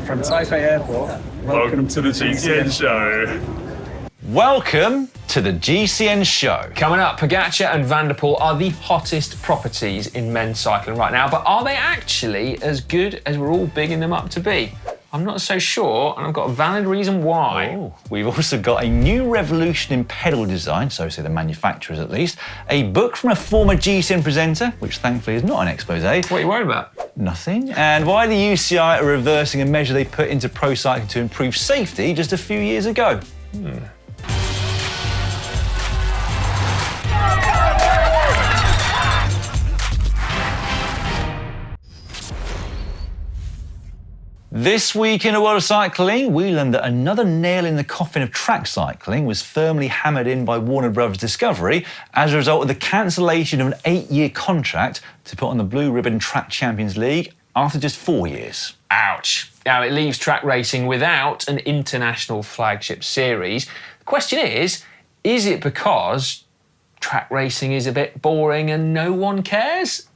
from Taipei Airport. Welcome to the GCN Show. Welcome to the GCN Show. Coming up, Pogačar and Van der Poel are the hottest properties in men's cycling right now, but are they actually as good as we're all bigging them up to be? I'm not so sure, and I've got a valid reason why. Oh, we've also got a new revolution in pedal design, so say the manufacturers at least, a book from a former GCN presenter, which thankfully is not an expose. What are you worried about? Nothing. And why the UCI are reversing a measure they put into pro cycling to improve safety just a few years ago. This week in the world of cycling, we learned that another nail in the coffin of track cycling was firmly hammered in by Warner Bros. Discovery as a result of the cancellation of an 8-year contract to put on the Blue Ribbon Track Champions League after just 4 years. Ouch. Now, it leaves track racing without an international flagship series. The question is it because track racing is a bit boring and no one cares?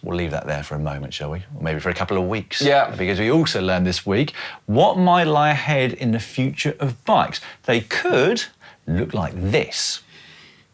We'll leave that there for a moment, shall we? Or maybe for a couple of weeks. Yeah. Because we also learned this week what might lie ahead in the future of bikes. They could look like this.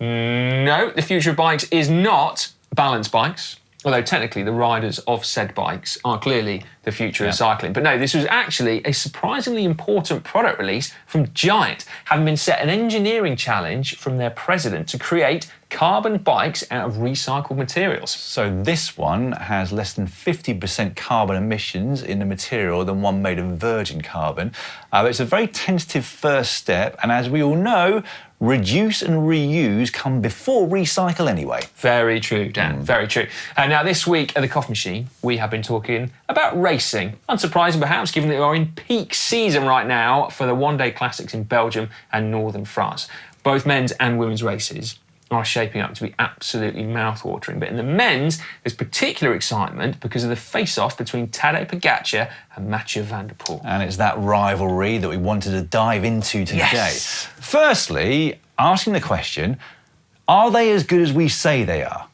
No, the future of bikes is not balance bikes, although technically the riders of said bikes are clearly the future of cycling. But no, this was actually a surprisingly important product release from Giant, having been set an engineering challenge from their president to create carbon bikes out of recycled materials. So this one has less than 50% carbon emissions in the material than one made of virgin carbon. It's a very tentative first step, and as we all know, reduce and reuse come before recycle anyway. Very true, Dan, very true. And now this week at the Coffee Machine, we have been talking about racing. Unsurprising perhaps, given that we are in peak season right now for the one-day classics in Belgium and northern France. Both men's and women's races are shaping up to be absolutely mouth-watering. But in the men's, there's particular excitement because of the face-off between Tadej Pogačar and Mathieu van der Poel. And it's that rivalry that we wanted to dive into today. Yes. Firstly, asking the question, are they as good as we say they are?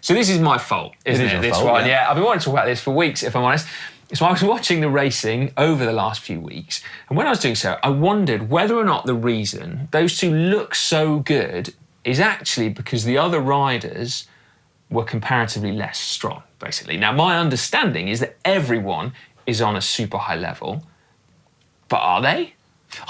So this is my fault, isn't it? Your fault, yeah. I've been wanting to talk about this for weeks, if I'm honest. So I was watching the racing over the last few weeks, and when I was doing so, I wondered whether or not the reason those two look so good is actually because the other riders were comparatively less strong, basically. Now, my understanding is that everyone is on a super high level, but are they?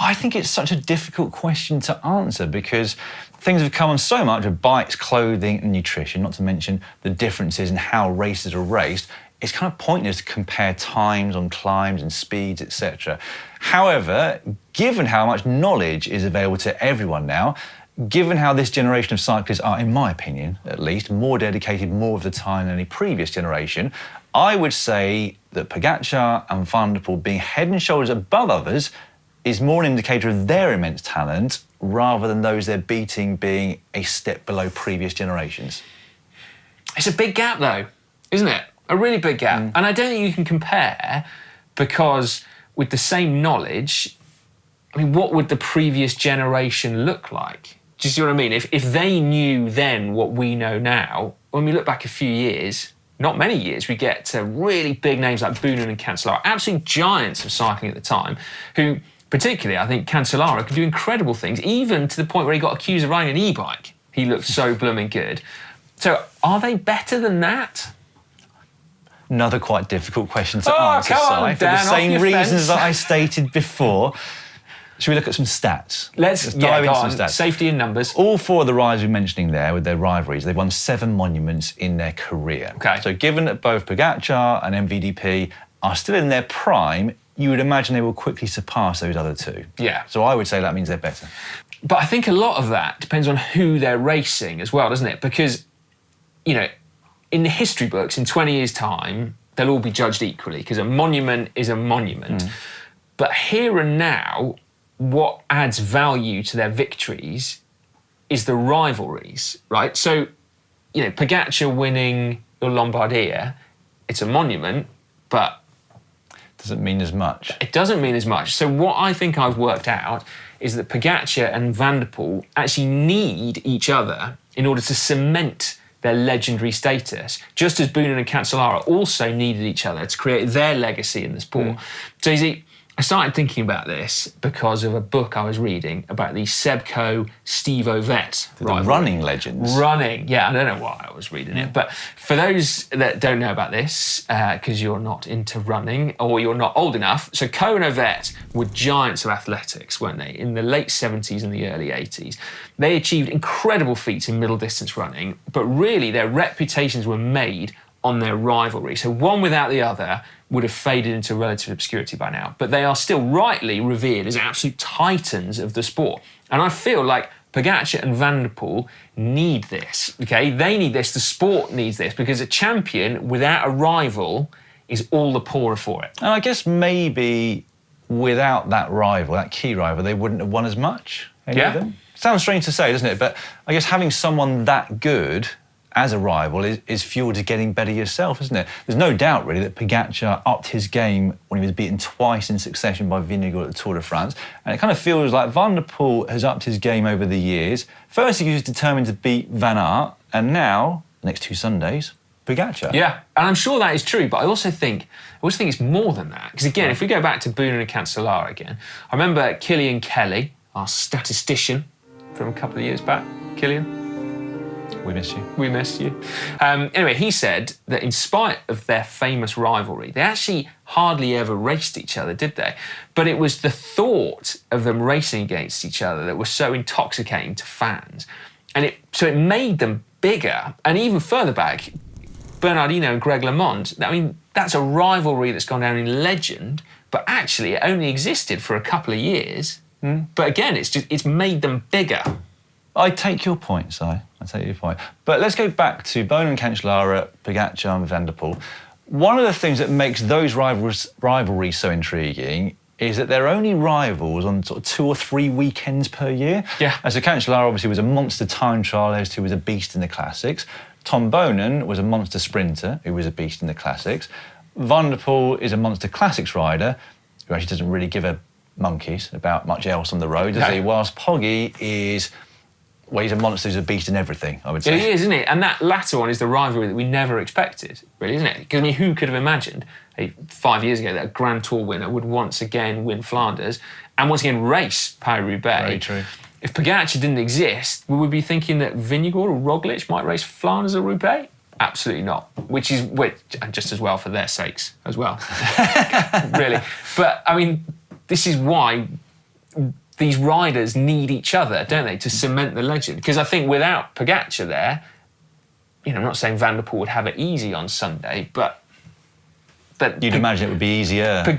I think it's such a difficult question to answer because things have come on so much with bikes, clothing and nutrition, not to mention the differences in how races are raced. It's kind of pointless to compare times on climbs and speeds, etc. However, given how much knowledge is available to everyone now, given how this generation of cyclists are, in my opinion, at least, more dedicated more of the time than any previous generation, I would say that Pogačar and Van der Poel being head and shoulders above others is more an indicator of their immense talent rather than those they're beating being a step below previous generations. It's a big gap, though, isn't it? A really big gap. And I don't think you can compare because with the same knowledge, I mean, what would the previous generation look like? Do you see what I mean? If they knew then what we know now, when we look back a few years, not many years, we get to really big names like Brunel and Cancellara, absolute giants of cycling at the time, who particularly, I think Cancellara could do incredible things, even to the point where he got accused of riding an e-bike. He looked so blooming good. So are they better than that? Another quite difficult question to answer, come on, Si, for Dan, the same off your reasons fence. that I stated before. Should we look at some stats? Let's dive into on. some stats. Safety in numbers. All four of the riders we're mentioning there with their rivalries, they've won 7 monuments in their career. Okay. So given that both Pogačar and MVDP are still in their prime, you would imagine they will quickly surpass those other two. Yeah. So I would say that means they're better. But I think a lot of that depends on who they're racing as well, doesn't it? Because, you know, in the history books, in 20 years' time, they'll all be judged equally because a monument is a monument. But here and now, what adds value to their victories is the rivalries, right? So, you know, Pogačar winning the Lombardia, it's a monument, but Doesn't mean as much. it doesn't mean as much. So what I think I've worked out is that Pogačar and Van der Poel actually need each other in order to cement their legendary status, just as Brunel and Cancellara also needed each other to create their legacy in the sport. So you see, I started thinking about this because of a book I was reading about the Sebco Steve Ovett The rivalry. running legends. Running, yeah, I don't know why I was reading it, but for those that don't know about this, because you're not into running or you're not old enough, so Coe and Ovett were giants of athletics, weren't they? In the late 70s and the early 80s. They achieved incredible feats in middle distance running, but really their reputations were made on their rivalry. So one without the other would have faded into relative obscurity by now. But they are still rightly revered as absolute titans of the sport. And I feel like Pogačar and Van der Poel need this, okay? They need this, the sport needs this, because a champion without a rival is all the poorer for it. And I guess maybe without that rival, that key rival, they wouldn't have won as much, any of them. Sounds strange to say, doesn't it? But I guess having someone that good as a rival is fuel to getting better yourself, isn't it? There's no doubt, really, that Pogačar upped his game when he was beaten twice in succession by Vingegaard at the Tour of France. And it kind of feels like Van der Poel has upped his game over the years. First, he was determined to beat Van Aert, and now, the next 2 Sundays, Pogačar. Yeah, and I'm sure that is true, but I also think it's more than that. Because again, if we go back to Brunel and Cancellara again, I remember Killian Kelly, our statistician from a couple of years back. Killian? We miss you. We miss you. Anyway, he said that in spite of their famous rivalry, they actually hardly ever raced each other, did they? But it was the thought of them racing against each other that was so intoxicating to fans. And so it made them bigger. And even further back, Bernardino and Greg LeMond, I mean, that's a rivalry that's gone down in legend, but actually it only existed for a couple of years. But again, it's made them bigger. I take your point, Si. I take your point. But let's go back to Bone and Cancellara, Pogačar and Van der Poel. One of the things that makes those rivalries so intriguing is that they're only rivals on sort of 2 or 3 weekends per year. Yeah. And so Cancellara obviously was a monster time trialist who was a beast in the classics. Tom Bonen was a monster sprinter who was a beast in the classics. Van der Poel is a monster classics rider who actually doesn't really give a monkeys about much else on the road, does he? Whilst Poggy is... Well, he's a monster who's a beast in everything, I would say. He is, isn't he? And that latter one is the rivalry that we never expected, really, isn't it? Because, I mean, who could have imagined 5 years ago that a Grand Tour winner would once again win Flanders and once again race Paris-Roubaix? Very true. If Pogačar didn't exist, would we be thinking that Vingegaard or Roglic might race Flanders or Roubaix? Absolutely not. Which and just as well for their sakes as well. Really. But, I mean, this is why... These riders need each other, don't they, to cement the legend? Because I think without Pogačar there, I'm not saying Van der Poel would have it easy on Sunday, but you'd imagine it would be easier. And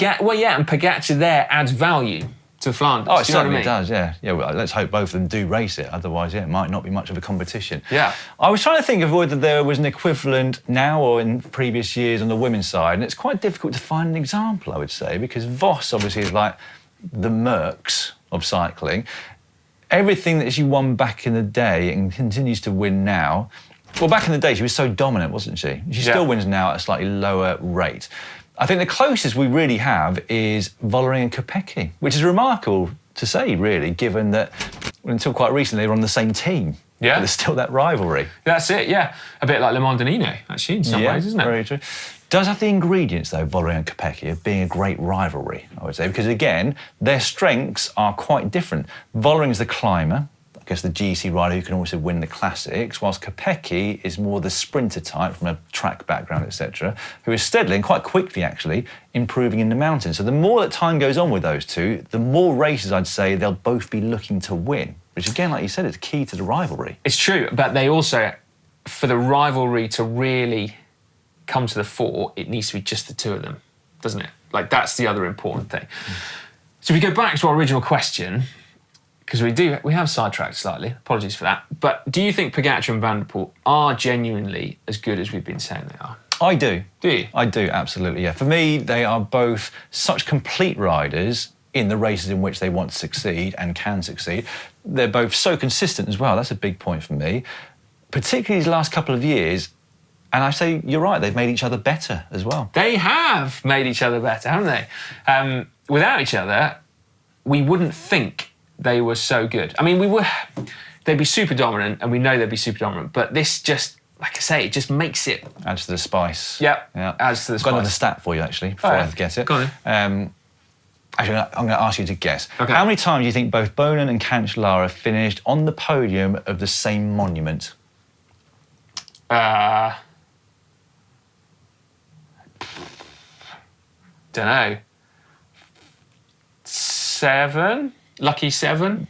Pogačar there adds value to Flanders. Oh, it certainly does, yeah. Yeah, well, let's hope both of them do race it. Otherwise, it might not be much of a competition. Yeah. I was trying to think of whether there was an equivalent now or in previous years on the women's side, and it's quite difficult to find an example, I would say, because Voss obviously is like the Merckx of cycling. Everything that she won back in the day and continues to win now. Well, back in the day, she was so dominant, wasn't she? She still wins now at a slightly lower rate. I think the closest we really have is Vollering and Kopecky, which is remarkable to say, really, given that until quite recently they were on the same team. Yeah. But there's still that rivalry. That's it, yeah. A bit like Le Mans and Nino, actually, in some ways, isn't it? Very true. Does have the ingredients, though, Vollering and Kopecky, of being a great rivalry, I would say, because, again, their strengths are quite different. Vollering's the climber, I guess the GC rider who can also win the classics, whilst Kopecky is more the sprinter type from a track background, etc., who is steadily and quite quickly, actually, improving in the mountains. So the more that time goes on with those two, the more races, I'd say, they'll both be looking to win, which, again, like you said, is key to the rivalry. It's true, but they also, for the rivalry to really come to the fore, it needs to be just the two of them, doesn't it? Like, that's the other important thing. So if we go back to our original question, because we have sidetracked slightly, apologies for that, but do you think Pogačar and Van der Poel are genuinely as good as we've been saying they are? I do. Do you? I do, absolutely, yeah. For me, they are both such complete riders in the races in which they want to succeed and can succeed. They're both so consistent as well. That's a big point for me. Particularly these last couple of years, and I say, you're right, they've made each other better as well. They have made each other better, haven't they? Without each other, we wouldn't think they were so good. I mean, they'd be super dominant, and we know they'd be super dominant, but this just, like I say, it just makes it... Adds to the spice. Yep, yeah. adds to the spice. Got another stat for you, actually, before I forget it. Go on. Actually, I'm going to ask you to guess. Okay. How many times do you think both Bonin and Cancellara finished on the podium of the same monument? Don't know. 7? Lucky 7?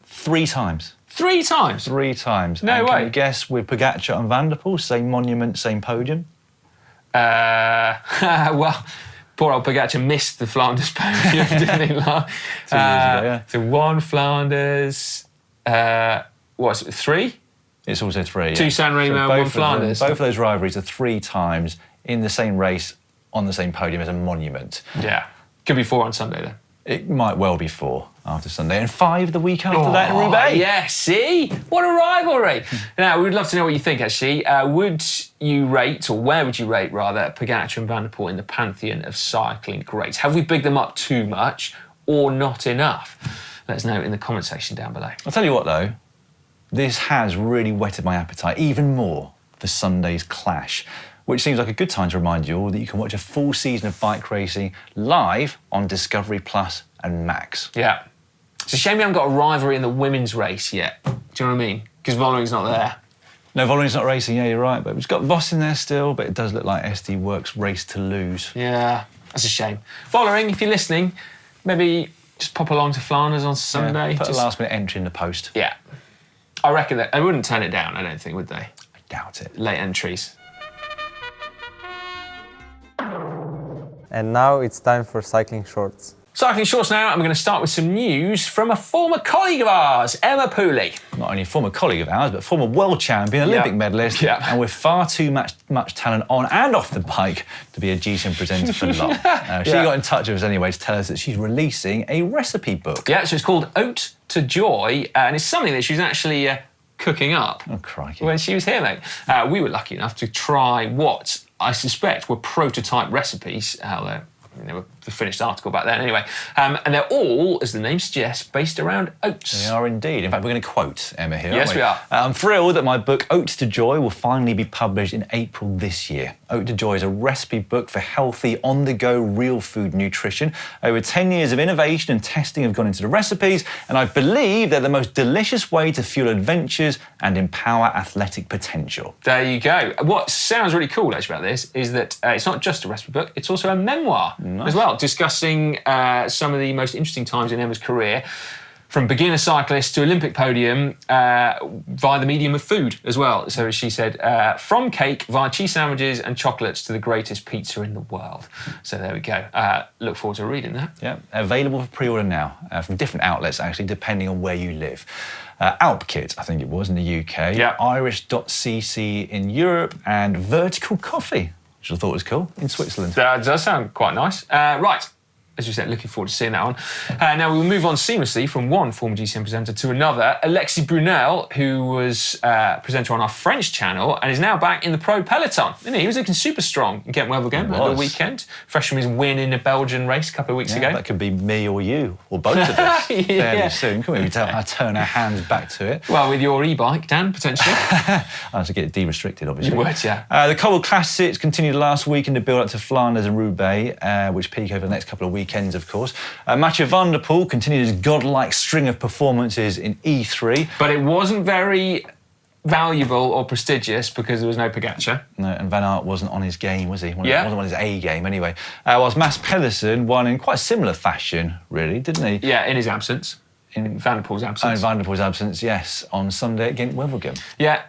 3 times. 3 times? 3 times. No and way. Can you guess with Pogačar and Van der Poel, same monument, same podium? Well, poor old Pogačar missed the Flanders podium, didn't he? 2 years ago, yeah. So 1 Flanders, what's it, 3? It's also 3. 2 San Remo, 1 Flanders. Both of those rivalries are 3 times in the same race on the same podium as a monument. Yeah. Could be 4 on Sunday then. It might well be 4 after Sunday and 5 the week after that in Roubaix. Yeah, see? What a rivalry. Now, we'd love to know what you think, actually. Would you rate, or where would you rate, rather, Pogačar and Van der Poel in the pantheon of cycling greats? Have we bigged them up too much or not enough? Let us know in the comment section down below. I'll tell you what, though. This has really whetted my appetite even more for Sunday's clash, which seems like a good time to remind you all that you can watch a full season of bike racing live on Discovery Plus and Max. Yeah. It's a shame we haven't got a rivalry in the women's race yet. Do you know what I mean? Because Vollering's not there. No, Vollering's not racing, yeah, you're right, but we've got Voss in there still, but it does look like SD Works race to lose. Yeah, that's a shame. Vollering, if you're listening, maybe just pop along to Flanders on Sunday. Yeah, put a last-minute entry in the post. Yeah. I reckon that they wouldn't turn it down, I don't think, would they? I doubt it. Late entries. And now it's time for Cycling Shorts. Cycling Shorts now, and we're going to start with some news from a former colleague of ours, Emma Pooley. Not only a former colleague of ours, but former world champion, Olympic medalist, and with far too much talent on and off the bike to be a GCN presenter for long. She got in touch with us anyway to tell us that she's releasing a recipe book. Yeah, so it's called Ode to Joy, and it's something that she was actually cooking up crikey. when she was here, mate. We were lucky enough to try what I suspect were prototype recipes, although they were the finished article back then anyway. And they're all, as the name suggests, based around oats. They are indeed. In fact, we're going to quote Emma here. Yes, we are. I'm thrilled that my book, Ode to Joy, will finally be published in April this year. Ode to Joy is a recipe book for healthy, on-the-go, real food nutrition. Over 10 years of innovation and testing have gone into the recipes, and I believe they're the most delicious way to fuel adventures and empower athletic potential. There you go. What sounds really cool, actually, about this is that it's not just a recipe book, it's also a memoir as well, discussing some of the most interesting times in Emma's career, from beginner cyclist to Olympic podium, via the medium of food as well. So as she said, from cake via cheese sandwiches and chocolates to the greatest pizza in the world. So there we go. Look forward to reading that. Yeah, available for pre-order now from different outlets, actually, depending on where you live. Alpkit, I think it was, in the UK. Yeah. Irish.cc in Europe, and Vertical Coffee, which I thought was cool, in Switzerland. That does sound quite nice. Right. As you said, looking forward to seeing that one. Now, we will move on seamlessly from one former GCN presenter to another. Alexys Brunel, who was presenter on our French channel and is now back in the pro peloton. He was looking super strong in Ghent-Wevelgem over the weekend. Fresh from his win in a Belgian race a couple of weeks ago. That could be me or you, or both of us, fairly soon. Can we turn our hands back to it? Well, with your e-bike, Dan, potentially. I have to get it de-restricted, obviously. You would, yeah. The Cobbled Classics continued last week in the build-up to Flanders and Roubaix, which peak over the next couple of weekends, of course. Mathieu van der Poel continued his godlike string of performances in E3. But it wasn't very valuable or prestigious because there was no Pogačar. No, and Van Aert wasn't on his game, was he? Yeah. Wasn't on his A game, anyway. Whilst Mads Pedersen won in quite similar fashion, really, didn't he? Yeah, in his absence. In Van der Poel's absence. In Van der Poel's absence, yes, on Sunday at Ghent-Wevelgem. Yeah.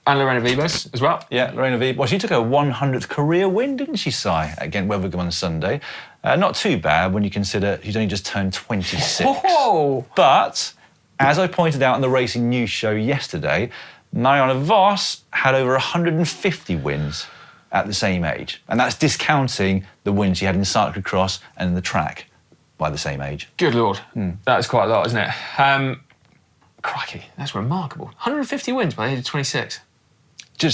And Lorena Wiebes as well. Yeah, Lorena Wiebes. Well, she took her 100th career win, didn't she, Si, at Ghent-Wevelgem on Sunday? Not too bad when you consider she's only just turned 26. Whoa. But, as I pointed out on the Racing News show yesterday, Marianne Vos had over 150 wins at the same age. And that's discounting the wins she had in cyclocross and in the track by the same age. Good Lord. That's quite a lot, isn't it? Crikey, that's remarkable. 150 wins by the age of 26.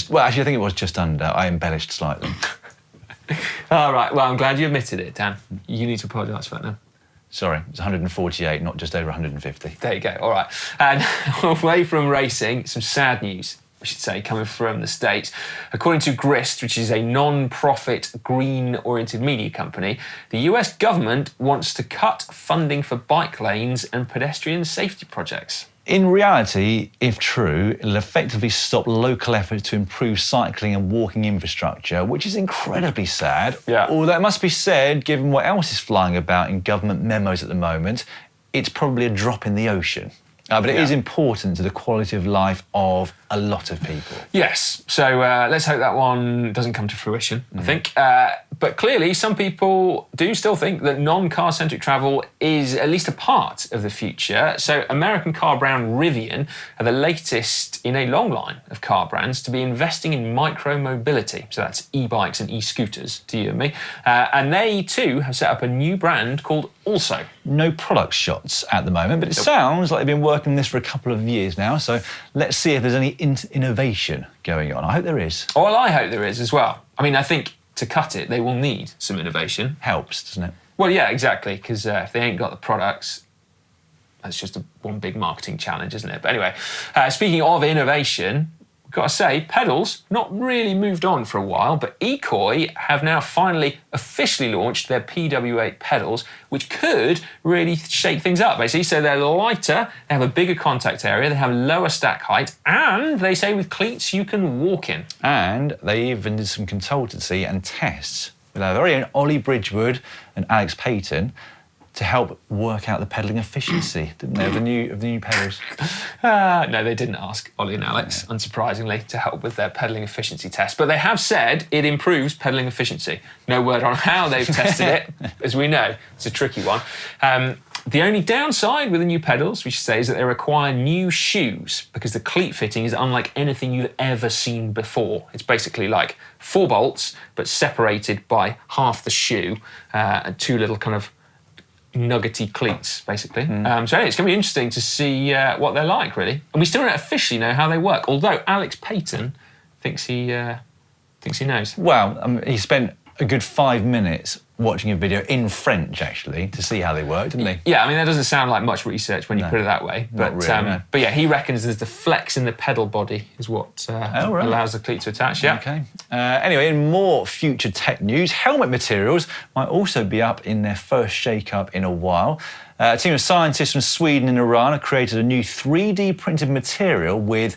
Well, actually, I think it was just under. I embellished slightly. All right, well, I'm glad you admitted it, Dan. You need to apologise for that now. Sorry, it's 148, not just over 150. There you go, all right. And away from racing, some sad news. we should say, coming from the States. According to Grist, which is a non-profit, green-oriented media company, the US government wants to cut funding for bike lanes and pedestrian safety projects. In reality, if true, it'll effectively stop local efforts to improve cycling and walking infrastructure, which is incredibly sad. Yeah. Although it must be said, given what else is flying about in government memos at the moment, it's probably a drop in the ocean. But it is important to the quality of life of a lot of people. Yes, so let's hope that one doesn't come to fruition, I think. But clearly, some people do still think that non-car-centric travel is at least a part of the future. So American car brand Rivian are the latest in a long line of car brands to be investing in micro-mobility. So that's e-bikes and e-scooters, to you and me. And they, too, have set up a new brand called Also. No product shots at the moment, but it sounds like they've been working on this for a couple of years now. So let's see if there's any innovation going on. I hope there is. Oh, well, I hope there is as well. I mean, I think to cut it, they will need some innovation. Helps, doesn't it? Well, yeah, exactly, because if they ain't got the products, that's just one big marketing challenge, isn't it? But anyway, speaking of innovation, I've got to say, pedals, not really moved on for a while, but Ekoi have now finally officially launched their PW8 pedals, which could really shake things up, basically. So they're lighter, they have a bigger contact area, they have lower stack height, and they say with cleats you can walk in. And they even did some consultancy and tests with our very own Ollie Bridgewood and Alex Payton to help work out the pedalling efficiency, didn't they, of the new pedals? No, they didn't ask Ollie and Alex, unsurprisingly, to help with their pedalling efficiency test. But they have said it improves pedalling efficiency. No word on how they've tested it, as we know. It's a tricky one. The only downside with the new pedals, we should say, is that they require new shoes because the cleat fitting is unlike anything you've ever seen before. It's basically like 4 bolts, but separated by half the shoe and 2 little kind of nuggety cleats, basically. So anyway, it's going to be interesting to see what they're like, really. And we still don't officially know how they work, although Alex Payton thinks he knows. Well, he spent a good 5 minutes watching a video in French, actually, to see how they work, didn't he? Yeah, I mean, that doesn't sound like much research when you put it that way. But, Not really, no. But yeah, he reckons there's the flex in the pedal body is what allows the cleat to attach, yeah. Okay. Anyway, in more future tech news, helmet materials might also be up in their first shake-up in a while. A team of scientists from Sweden and Iran have created a new 3D printed material with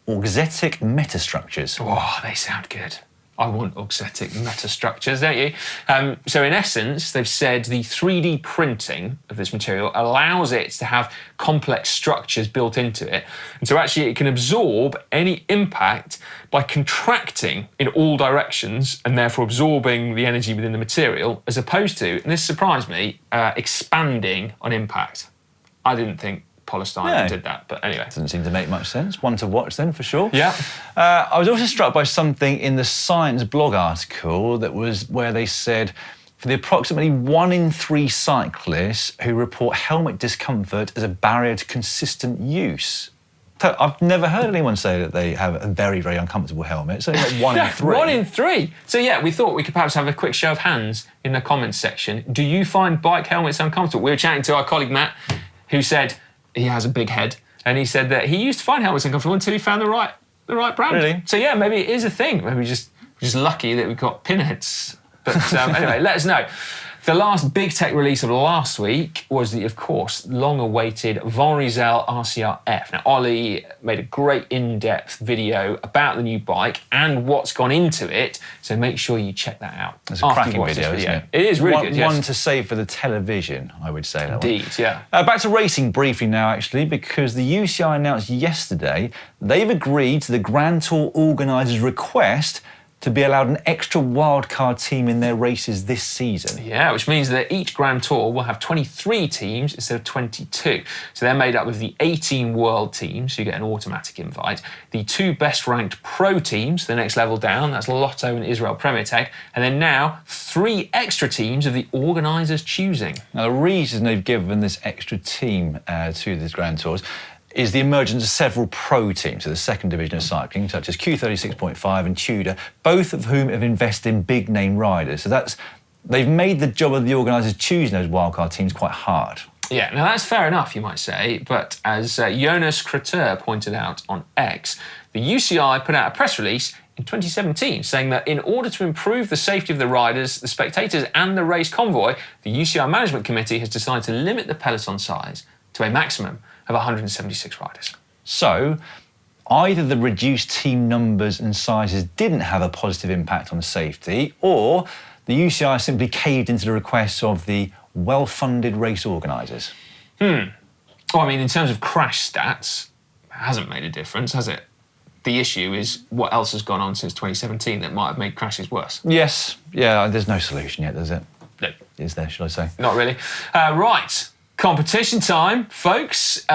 auxetic metastructures. Oh, they sound good. I want auxetic metastructures, don't you? So in essence, they've said the 3D printing of this material allows it to have complex structures built into it. And so actually it can absorb any impact by contracting in all directions and therefore absorbing the energy within the material, as opposed to, and this surprised me, expanding on impact. I didn't think polystyrene did that, but anyway. Doesn't seem to make much sense. One to watch then, for sure. Yeah. I was also struck by something in the Science blog article that was where they said for the approximately 1 in 3 cyclists who report helmet discomfort as a barrier to consistent use. I've never heard anyone say that they have a very, very uncomfortable helmet. It's only like 1 in 3. 1 in 3. So yeah, we thought we could perhaps have a quick show of hands in the comments section. Do you find bike helmets uncomfortable? We were chatting to our colleague Matt, who said he has a big head, and he said that he used to find helmets uncomfortable until he found the right brand. Really? So yeah, maybe it is a thing. Maybe just lucky that we've got pinheads. But anyway, let us know. The last big tech release of last week was the, of course, long-awaited Rysel RCR-F. Now, Ollie made a great in-depth video about the new bike and what's gone into it, so make sure you check that out. It's a cracking video, isn't it? It is really good, yes. One to save for the television, I would say. Indeed, yeah. Back to racing briefly now, actually, because the UCI announced yesterday they've agreed to the Grand Tour organisers' request to be allowed an extra wildcard team in their races this season. Yeah, which means that each Grand Tour will have 23 teams instead of 22. So they're made up of the 18 world teams, so you get an automatic invite, the 2 best-ranked pro teams, the next level down, that's Lotto and Israel Premier Tech, and then now 3 extra teams of the organisers choosing. Now, the reason they've given this extra team to these Grand Tours is the emergence of several pro teams, so the second division of cycling, such as Q36.5 and Tudor, both of whom have invested in big-name riders. So they've made the job of the organisers choosing those wildcard teams quite hard. Yeah, now that's fair enough, you might say, but as Jonas Kreter pointed out on X, the UCI put out a press release in 2017 saying that in order to improve the safety of the riders, the spectators and the race convoy, the UCI Management Committee has decided to limit the peloton size to a maximum of 176 riders. So, either the reduced team numbers and sizes didn't have a positive impact on safety, or the UCI simply caved into the requests of the well-funded race organisers. Well, I mean, in terms of crash stats, it hasn't made a difference, has it? The issue is what else has gone on since 2017 that might have made crashes worse. Yes, yeah, there's no solution yet, is it? No. Is there, should I say? Not really. Right, competition time, folks.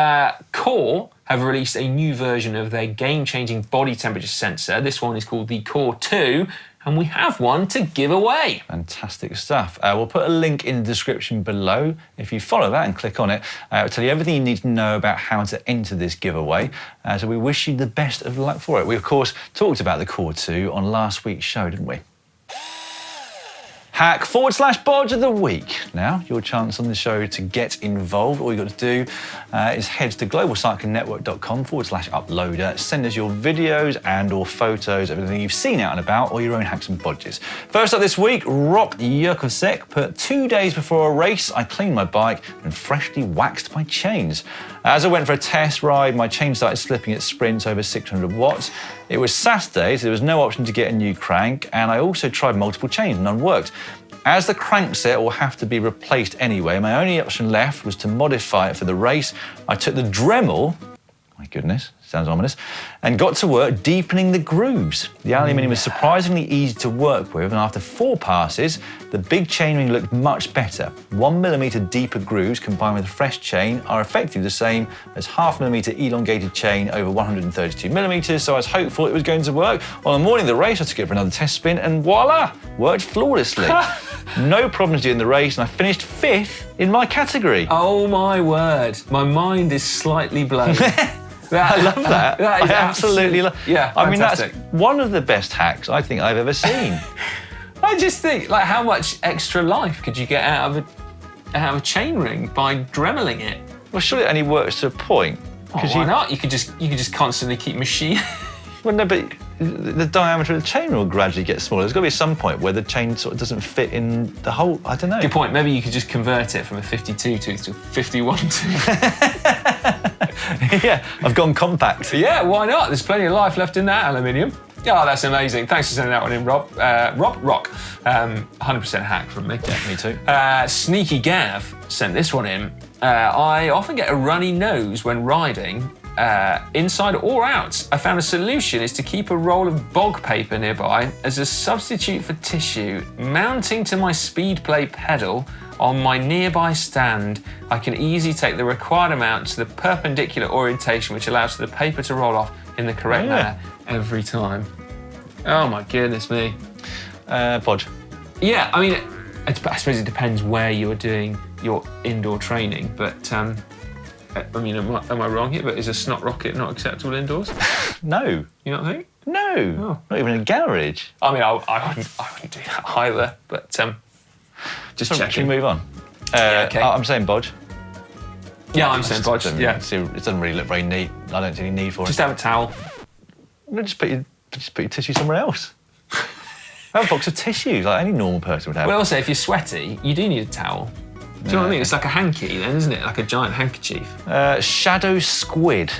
Core have released a new version of their game-changing body temperature sensor. This one is called the Core 2, and we have one to give away. Fantastic stuff. We'll put a link in the description below. If you follow that and click on it, it'll tell you everything you need to know about how to enter this giveaway. So we wish you the best of luck for it. We, of course, talked about the Core 2 on last week's show, didn't we? Hack/Bodge of the week. Now, your chance on the show to get involved. All you've got to do is head to globalcyclingnetwork.com/uploader. Send us your videos and or photos of everything you've seen out and about or your own hacks and bodges. First up this week, Rock Yurkovsek put 2 days before a race, I cleaned my bike and freshly waxed my chains. As I went for a test ride, my chain started slipping at sprints over 600 watts. It was Saturday, so there was no option to get a new crank, and I also tried multiple chains, none worked. As the crankset will have to be replaced anyway, my only option left was to modify it for the race. I took the Dremel, my goodness, sounds ominous, and got to work deepening the grooves. The aluminium was surprisingly easy to work with, and after 4 passes, the big chainring looked much better. 1 millimetre deeper grooves combined with a fresh chain are effectively the same as ½ millimetre elongated chain over 132 millimetres, so I was hopeful it was going to work. On the morning of the race, I took it for another test spin, and voila, worked flawlessly. No problems during the race, and I finished 5th in my category. Oh my word, my mind is slightly blown. I love that. That is I absolutely love. Yeah, I mean, that's fantastic. one of the best hacks I think I've ever seen. I just think, like, how much extra life could you get out of a chain ring by dremeling it? Well, surely it only works to a point. Why not? You could just constantly keep machine. Well, no, but the diameter of the chain will gradually get smaller. There's got to be some point where the chain sort of doesn't fit in the whole. I don't know. Good point. Maybe you could just convert it from a 52 tooth to a 51 tooth. Yeah, I've gone compact. Yeah, why not? There's plenty of life left in that aluminium. Oh, that's amazing. Thanks for sending that one in, Rob. Rock. 100% hack from me. Yeah, me too. Sneaky Gav sent this one in. I often get a runny nose when riding, inside or out. I found a solution is to keep a roll of bog paper nearby as a substitute for tissue, mounting to my speed play pedal on my nearby stand. I can easily take the required amount to the perpendicular orientation, which allows for the paper to roll off in the correct manner every time. Oh my goodness me. Bodge. Yeah, I mean, I suppose it depends where you're doing your indoor training, but I mean, am I wrong here? But is a snot rocket not acceptable indoors? No. You don't think? No. Not even a garage. I mean, I wouldn't do that either, but just Should checking. we move on? Okay. I'm saying Bodge. Yeah, I'm saying Bodge. Yeah. It doesn't really look very neat. I don't see any need for it. Just have a towel. No, just put your tissue somewhere else. Have a box of tissues like any normal person would have. Well, also, if you're sweaty, you do need a towel. Do you know what I mean? It's like a hanky then, isn't it? Like a giant handkerchief. Shadow Squid.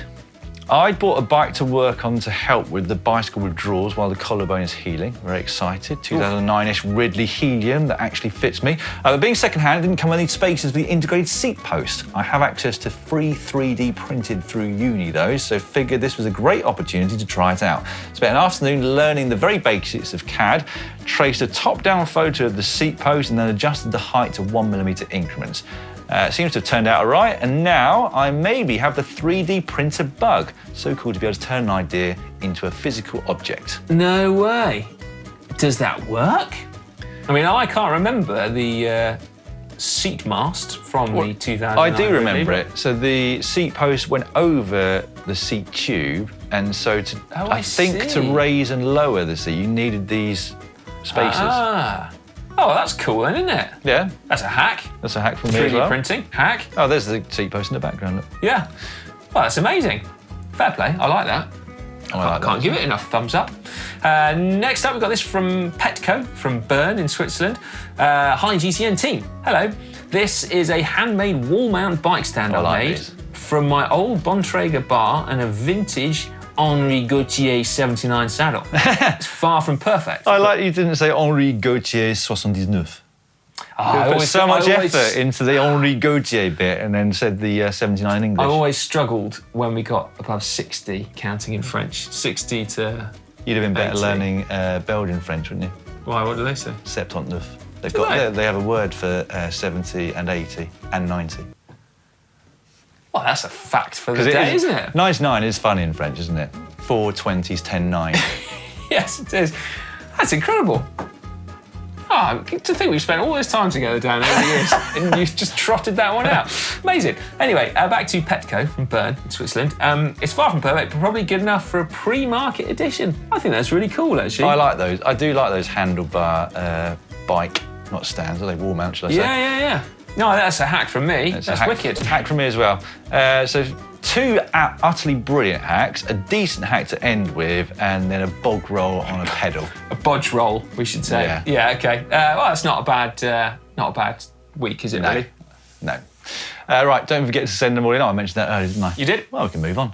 I bought a bike to work on to help with the bicycle withdrawals while the collarbone is healing. Very excited. 2009-ish Ridley Helium that actually fits me. But being second-hand, it didn't come with any spaces for the integrated seat post. I have access to free 3D printed through uni though, so figured this was a great opportunity to try it out. Spent an afternoon learning the very basics of CAD, traced a top-down photo of the seat post and then adjusted the height to 1 millimetre increments. Seems to have turned out all right, and now I maybe have the 3D printer bug. So cool to be able to turn an idea into a physical object. No way. Does that work? I mean, I can't remember the seat mast from the 2009. I do remember it. So the seat post went over the seat tube, and so I think to raise and lower the seat, you needed these spaces. Oh, that's cool then, isn't it? Yeah, That's a hack. that's a hack from me as 3D well. printing, hack. Oh, there's the seat post in the background. Look. Yeah. Well, that's amazing. Fair play. I like that. I Can't give it enough thumbs up. Next up, we've got this from Petco from Bern in Switzerland. Hi, GCN team. Hello. This is a handmade wall mount bike stand I like made these. from my old Bontrager bar and a vintage Henri Gauthier 79 saddle. It's far from perfect. I like you didn't say Henri Gauthier 79. I You put always- so much I always- effort into the Henri Gauthier bit and then said the 79 English. I always struggled when we got above 60, counting in French. 60 to... You'd have been better 80. learning Belgian French, wouldn't you? Why, what do they say? 79. They've Do got. they? They have a word for 70 and 80 and 90. Well, that's a fact for the day, isn't it? 99 is funny in French, isn't it? 4 20s, 10 9. Yes, it is. That's incredible. Oh, to think we've spent all this time together, Dan, over the years, and you've just trotted that one out. Amazing. Anyway, back to Petco from Bern in Switzerland. It's far from perfect, but probably good enough for a pre-market edition. I think that's really cool, actually. I like those. I do like those handlebar bike, not stands, are they wall mounts, should I say? Yeah. No, that's a hack from me. It's a That's hack, wicked. Hack from me as well. So 2 utterly brilliant hacks, a decent hack to end with, and then a bog roll on a pedal. A bodge roll, we should say. Yeah. Okay. Well, that's not a bad week, is it, No. really? No. Right, don't forget to send them all in. I mentioned that earlier, didn't I? You did. Well, we can move on.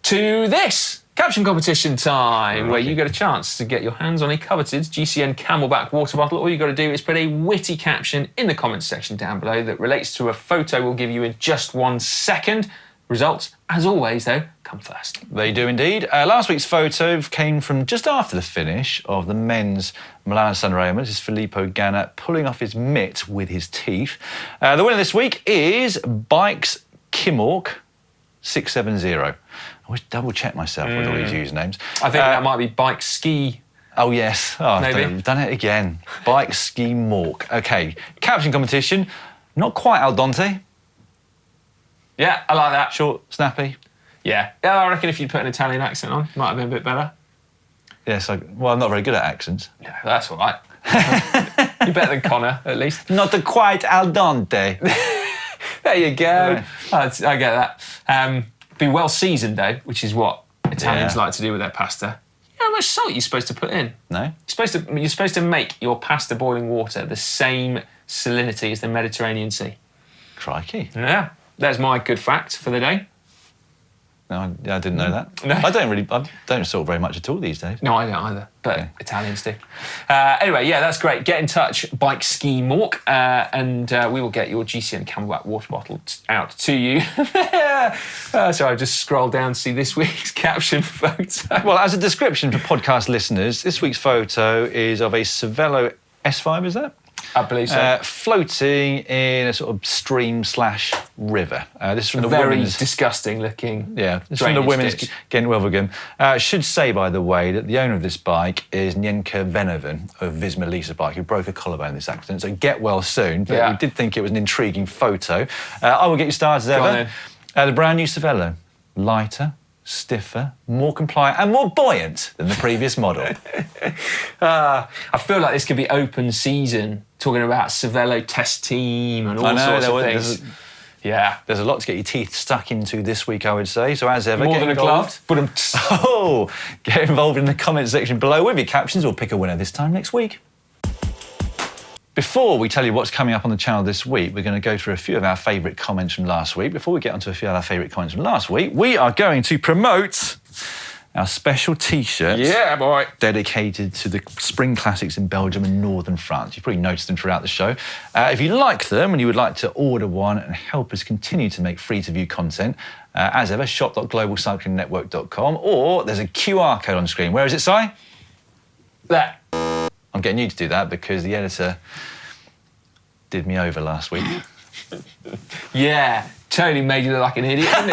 To this caption competition time, where you get a chance to get your hands on a coveted GCN Camelback water bottle. All you got to do is put a witty caption in the comments section down below that relates to a photo we'll give you in just 1 second. Results, as always, though, come first. They do indeed. Last week's photo came from just after the finish of the men's Milan Sanremo. This is Filippo Ganna pulling off his mitt with his teeth. The winner this week is Bikes Kimork 670. I always double check myself with all these usernames. I think that might be bike ski. Oh, yes. Oh, Maybe. We've done it again. Bike Ski Mork. Okay, caption competition. Not quite al dente. Yeah, I like that. Short, snappy. Yeah, I reckon if you'd put an Italian accent on, might have been a bit better. Yes, well, I'm not very good at accents. Yeah, that's all right. You're better than Connor, at least. Not quite al dente. There you go. Right. I get that. Be well seasoned though, which is what Italians Yeah. like to do with their pasta. You know how much salt you're supposed to put in? No? You're supposed to make your pasta boiling water the same salinity as the Mediterranean Sea. Crikey. Yeah, there's my good fact for the day. No, I didn't know that. No. I don't salt very much at all these days. No, I don't either, but Okay. Italians do. Anyway, yeah, that's great. Get in touch, Bike Ski Mork, and we will get your GCN Camelback water bottle out to you. So I just scrolled down to see this week's caption photo. Well, as a description for podcast listeners, this week's photo is of a Cervelo S5, is that? I believe so. Floating in a sort of stream/river. This is from the Very women's... disgusting looking. Yeah, it's from the drainage women's ditch. Gent-Wevelgem. Should say, by the way, that the owner of this bike is Njenka Venoven of Visma Lisa Bike, who broke a collarbone in this accident. So get well soon. But Yeah. we did think it was an intriguing photo. I will get you started as Go on ever. The brand new Cervelo, lighter, stiffer, more compliant, and more buoyant than the previous model. I feel like this could be open season, talking about Cervelo test team and all sorts of things. Yeah. There's a lot to get your teeth stuck into this week, I would say. So as ever, More get than a involved. glove. Oh, get involved in the comment section below with your captions. We'll pick a winner this time next week. Before we tell you what's coming up on the channel this week, we're going to go through a few of our favourite comments from last week. Before we get onto a few of our favourite comments from last week, we are going to promote our special T-shirts. Yeah, boy. Dedicated to the spring classics in Belgium and northern France. You've probably noticed them throughout the show. If you like them and you would like to order one and help us continue to make free-to-view content, as ever, shop.globalcyclingnetwork.com, or there's a QR code on screen. Where is it, Si? That. I'm getting you to do that because the editor did me over last week. Yeah. Totally made you look like an idiot, didn't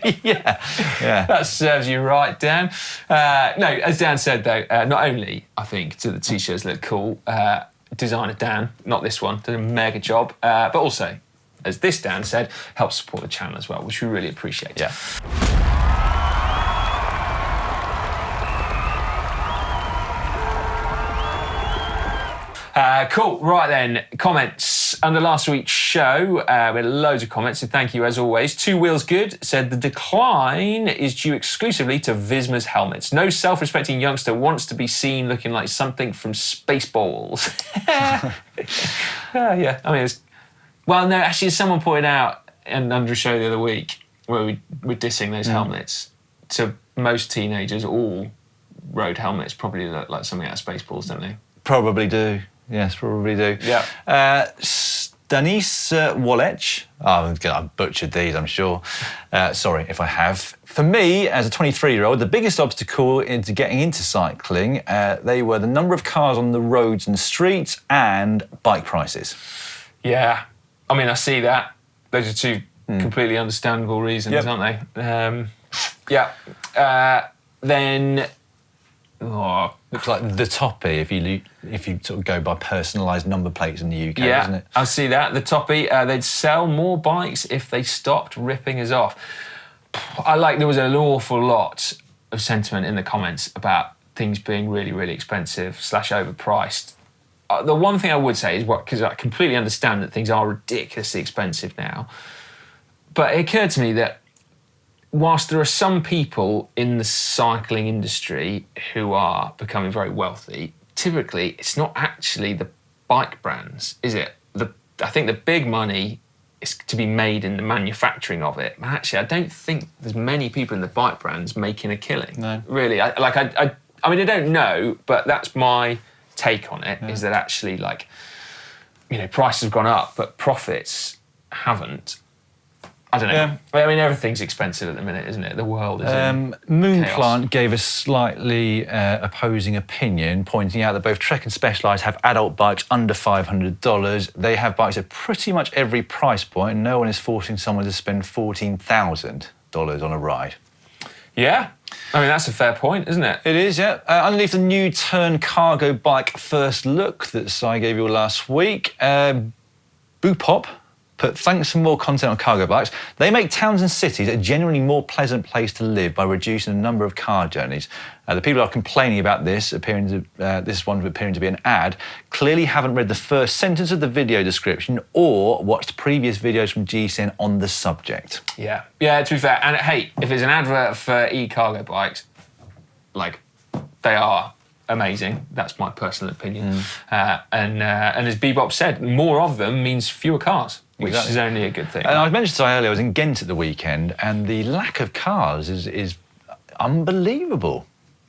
it? Yeah. That serves you right, Dan. No, as Dan said, though, not only, I think, do the T-shirts look cool, designer Dan, not this one, did a mega job, but also, as this Dan said, helps support the channel as well, which we really appreciate. Yeah. Cool. Right then, comments under last week's show. We had loads of comments, so thank you as always. Two Wheels Good said the decline is due exclusively to Visma's helmets. No self-respecting youngster wants to be seen looking like something from Spaceballs. Yeah, I mean, well, no, actually, someone pointed out under a show the other week where we were dissing those helmets. So most teenagers all rode helmets probably look like something out of Spaceballs, don't they? Probably do. Yes, probably do. Yeah. Stanis Walech. I've butchered these, I'm sure. Sorry if I have. For me, as a 23-year-old, the biggest obstacle into getting into cycling, they were the number of cars on the roads and streets and bike prices. Yeah. I mean, I see that. Those are two completely understandable reasons, aren't they? Then... Oh, looks like the toppy if you sort of go by personalised number plates in the UK, doesn't it? I see that. The toppy, they'd sell more bikes if they stopped ripping us off. There was an awful lot of sentiment in the comments about things being really, really expensive / overpriced. The one thing I would say is because I completely understand that things are ridiculously expensive now, but it occurred to me that whilst there are some people in the cycling industry who are becoming very wealthy, typically it's not actually the bike brands, is it? I think the big money is to be made in the manufacturing of it. And actually, I don't think there's many people in the bike brands making a killing. No. Really. I mean, I don't know, but that's my take on it, is that actually, prices have gone up, but profits haven't. I don't know. Yeah. I mean, everything's expensive at the minute, isn't it? The world is in Moonplant chaos. gave a slightly opposing opinion, pointing out that both Trek and Specialized have adult bikes under $500. They have bikes at pretty much every price point, and no one is forcing someone to spend $14,000 on a ride. Yeah. I mean, that's a fair point, isn't it? It is, yeah. Underneath the new Turn Cargo Bike First Look that Si gave you last week, Boopop put, thanks for more content on cargo bikes. They make towns and cities a genuinely more pleasant place to live by reducing the number of car journeys. The people who are complaining about this, this one appearing to be an ad, clearly haven't read the first sentence of the video description or watched previous videos from GCN on the subject. Yeah. Yeah, to be fair. And hey, if it's an advert for e-cargo bikes, they are amazing. That's my personal opinion. And as Bebop said, more of them means fewer cars, which is only a good thing. And I mentioned to you earlier, I was in Ghent at the weekend, and the lack of cars is unbelievable.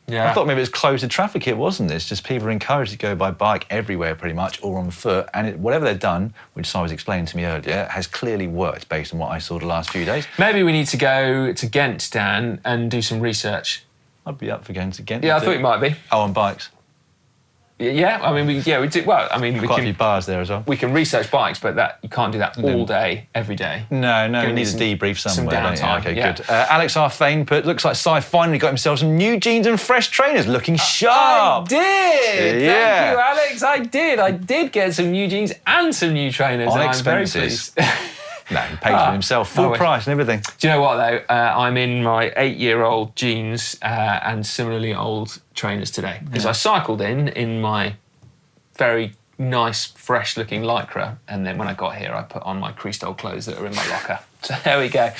Yeah. I thought maybe it was closed traffic. It wasn't. It's just people are encouraged to go by bike everywhere pretty much, or on foot. And whatever they've done, which Si was explaining to me earlier, has clearly worked based on what I saw the last few days. Maybe we need to go to Ghent, Dan, and do some research. I'd be up for going to Ghent. Yeah, I thought you might be. Oh, on bikes. Yeah, I mean, we do. Well, I mean, Quite a few bars there as well. We can research bikes, but you can't do that all day, every day. No, we need a debrief somewhere. Some downtime. Okay, good. Alex R. Fane put, looks like Si finally got himself some new jeans and fresh trainers, looking sharp. I did. Thank you, Alex. I did get some new jeans and some new trainers, and I'm very pleased. No, he paid for himself, full price and everything. Do you know what, though? I'm in my 8-year-old jeans and similarly old trainers today. Because I cycled in my very nice, fresh-looking Lycra, and then when I got here, I put on my creased old clothes that are in my locker. So there we go.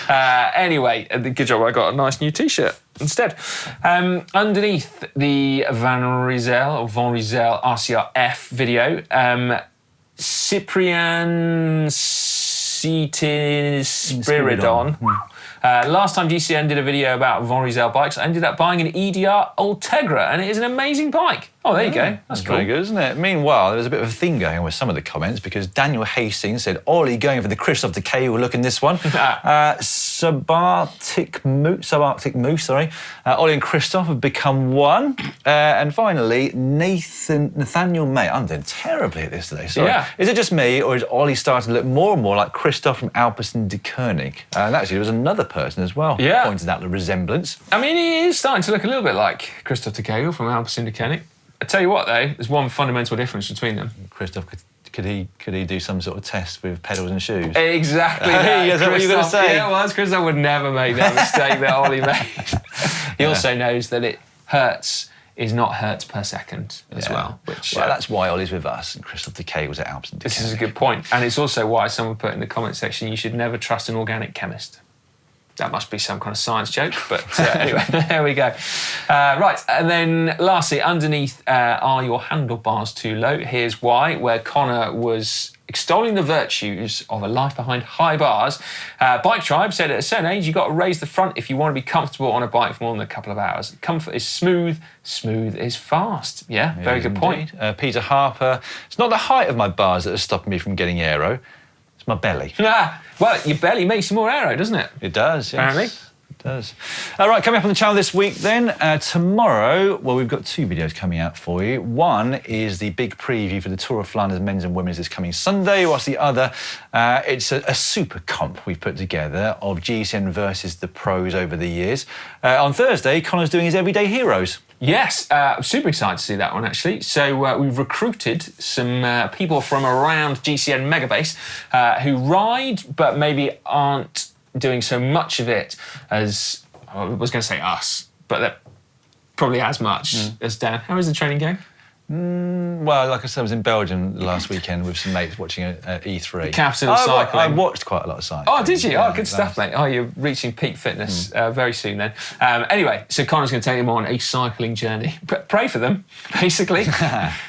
Anyway, good job, I got a nice new T-shirt instead. Underneath the Van Rysel RCR-F video, Cyprian Spiridon. Last time GCN did a video about Van Rysel bikes, I ended up buying an EDR Ultegra, and it is an amazing bike. Oh, there you go. That's cool. Very good, isn't it? Meanwhile, there was a bit of a thing going on with some of the comments because Daniel Hastings said, Ollie going for the Christoph Decay look in this one. Subarctic Moose, Ollie and Christoph have become one. And finally, Nathaniel May. I'm doing terribly at this today, sorry. Yeah. Is it just me, or is Ollie starting to look more and more like Christoph from Alpecin de Koenig? And actually, there was another person as well who pointed out the resemblance. I mean, he is starting to look a little bit like Christoph de Koenig from Alpecin de Koenig. I tell you what, though, there's one fundamental difference between them. Christoph, could he do some sort of test with pedals and shoes? Exactly that. Is that what you were going to say? Yeah, it was. Christoph would never make that mistake that Ollie made. He also knows that it hurts is not hertz per second as well. Which that's why Ollie's with us and Christophe Decay was at Alps and this is a good point. And it's also why someone put in the comment section, you should never trust an organic chemist. That must be some kind of science joke, but anyway, there we go. Right, and then lastly, underneath are your handlebars too low? Here's why, where Connor was extolling the virtues of a life behind high bars. Bike Tribe said at a certain age, you've got to raise the front if you want to be comfortable on a bike for more than a couple of hours. Comfort is smooth, smooth is fast. Yeah, very good point. Peter Harper, it's not the height of my bars that is stopping me from getting aero. It's my belly. Well, your belly makes you more aero, doesn't it? It does, yes. Apparently. It does. All right, coming up on the channel this week then, tomorrow, well, we've got 2 videos coming out for you. One is the big preview for the Tour of Flanders men's and women's this coming Sunday, whilst the other, it's a super comp we've put together of GCN versus the pros over the years. On Thursday, Connor's doing his Everyday Heroes. Yes, I'm super excited to see that one, actually. So we've recruited some people from around GCN Megabase who ride, but maybe aren't doing so much of it as, I was going to say us, but they're probably as much as Dan. How is the training going? Well, like I said, I was in Belgium last weekend with some mates watching E3. Caption of cycling. I watched quite a lot of cycling. Oh, did you? Yeah, good stuff, mate. Oh, you're reaching peak fitness very soon then. Anyway, so Connor's going to take them on a cycling journey. Pray for them, basically.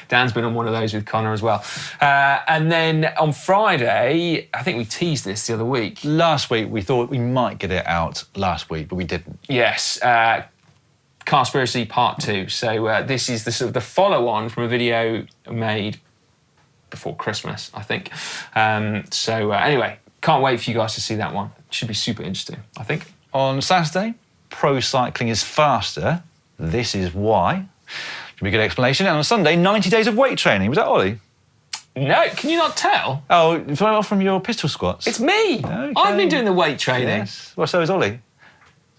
Dan's been on one of those with Connor as well. And then on Friday, I think we teased this the other week. Last week, we thought we might get it out last week, but we didn't. Yes. Carspiracy Part 2. So this is the sort of the follow-on from a video made before Christmas, I think. Anyway, can't wait for you guys to see that one. It should be super interesting, I think. On Saturday, pro cycling is faster. This is why. Should be a good explanation. And on Sunday, 90 days of weight training. Was that Ollie? No, can you not tell? Oh, from your pistol squats. It's me. Okay. I've been doing the weight training. Yes. Well, so is Ollie.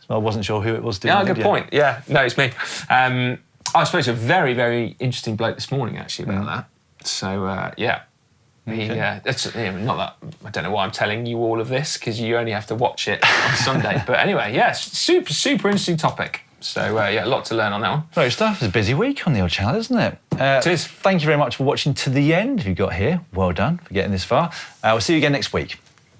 I wasn't sure who it was doing. Yeah, good point. Yeah, no, it's me. I spoke to a very, very interesting bloke this morning, actually, about that. So, yeah. Okay. That's not that, I don't know why I'm telling you all of this, because you only have to watch it on Sunday. But anyway, yeah, super, super interesting topic. So, yeah, a lot to learn on that one. Great stuff. It's a busy week on the old channel, isn't it? It is. Thank you very much for watching to the end. If you got here, well done for getting this far. We'll see you again next week.